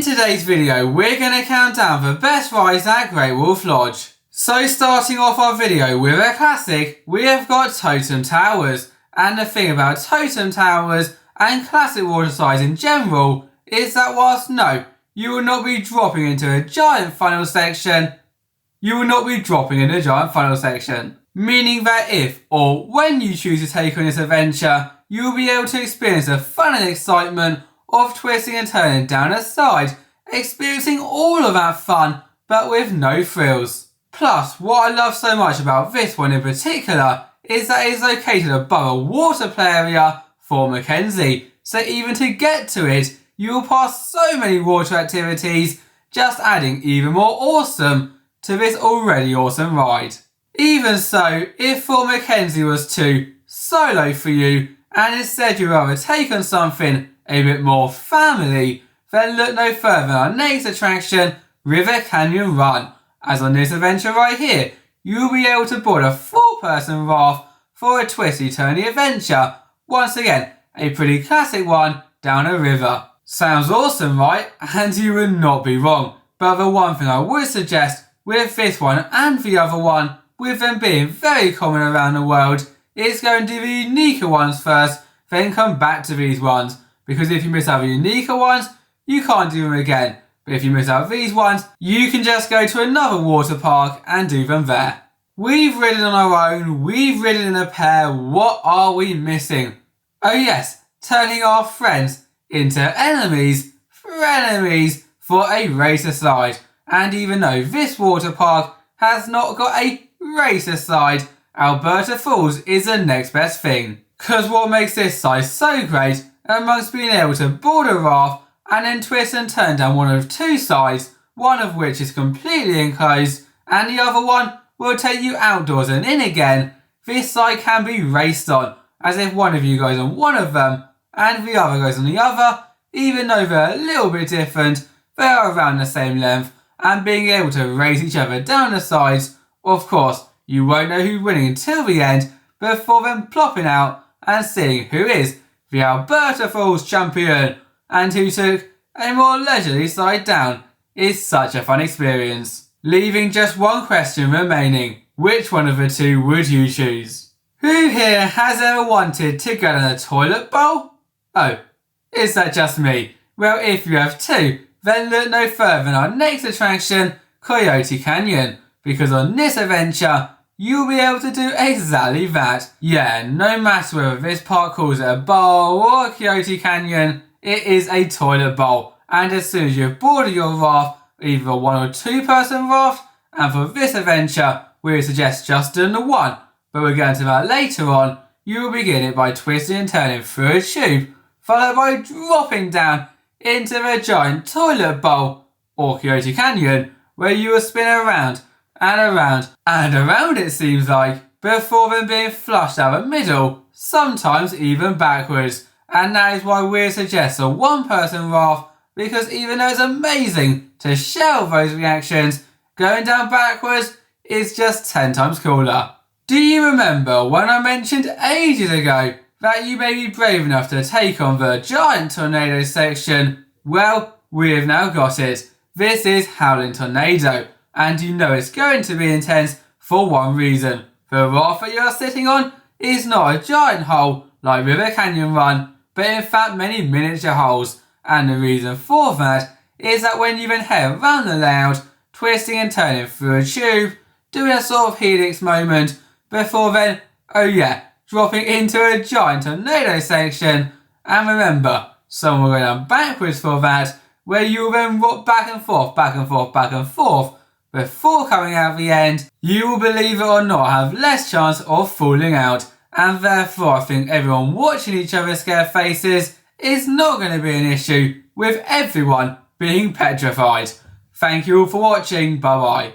today's video, we're going to count down the best rides at Great Wolf Lodge. So starting off our video with a classic, we have got Totem Towers. And the thing about Totem Towers and classic water slides in general is that whilst no, you will not be dropping into a giant funnel section, meaning that if or when you choose to take on this adventure, you will be able to experience the fun and excitement of twisting and turning down a slide, experiencing all of that fun but with no frills. Plus, what I love so much about this one in particular is that it is located above a water play area for Mackenzie, so even to get to it, you will pass so many water activities, just adding even more awesome to this already awesome ride. Even so, if Fort Mackenzie was too solo for you, and instead you'd rather take on something a bit more family, then look no further than our next attraction, River Canyon Run. As on this adventure right here, you will be able to board a 4-person raft for a twisty-turny adventure. Once again, a pretty classic one down a river. Sounds awesome, right? And you would not be wrong. But the one thing I would suggest with this one and the other one, with them being very common around the world, is go and do the uniquer ones first, then come back to these ones. Because if you miss out the uniquer ones, you can't do them again. But if you miss out these ones, you can just go to another water park and do them there. We've ridden on our own, we've ridden in a pair, what are we missing? Oh yes, turning our friends into enemies, frenemies for a racer slide. And even though this water park has not got a racer slide, Alberta Falls is the next best thing. Cause what makes this side so great, amongst being able to board a raft and then twist and turn down one of 2 sides, one of which is completely enclosed and the other one will take you outdoors and in again, this side can be raced on, as if one of you goes on one of them and the other goes on the other. Even though they're a little bit different, they are around the same length, and being able to race each other down the sides. Of course, you won't know who's winning until the end, before then plopping out and seeing who is the Alberta Falls champion and who took a more leisurely slide down. Is such a fun experience. Leaving just one question remaining. Which one of the 2 would you choose? Who here has ever wanted to go down a toilet bowl? Oh, is that just me? Well, if you have too, then look no further than our next attraction, Coyote Canyon, because on this adventure, you'll be able to do exactly that. Yeah, no matter whether this park calls it a bowl or a Coyote Canyon, it is a toilet bowl. And as soon as you've boarded your raft, either a 1 or 2-person raft, and for this adventure, we would suggest just doing the 1, but we'll get into that later on, you will begin it by twisting and turning through a tube, followed by dropping down into the giant toilet bowl, or Coyote Canyon, where you will spin around and around and around it seems like, before then being flushed out the middle, sometimes even backwards. And that is why we suggest a 1-person raft, because even though it's amazing to share those reactions, going down backwards is just 10 times cooler. Do you remember when I mentioned ages ago that you may be brave enough to take on the giant tornado section? Well, we have now got it. This is Howlin Tornado, and you know it's going to be intense for one reason. The raft that you are sitting on is not a giant hole like River Canyon Run, but in fact many miniature holes, and the reason for that is that when you then head around the layout, twisting and turning through a tube, doing a sort of helix moment, before then, oh yeah, dropping into a giant tornado section. And remember, some will go down backwards for that, where you will then rock back and forth, back and forth, back and forth. Before coming out the end, you will, believe it or not, have less chance of falling out. And therefore I think everyone watching each other's scared faces is not going to be an issue, with everyone being petrified. Thank you all for watching, bye bye.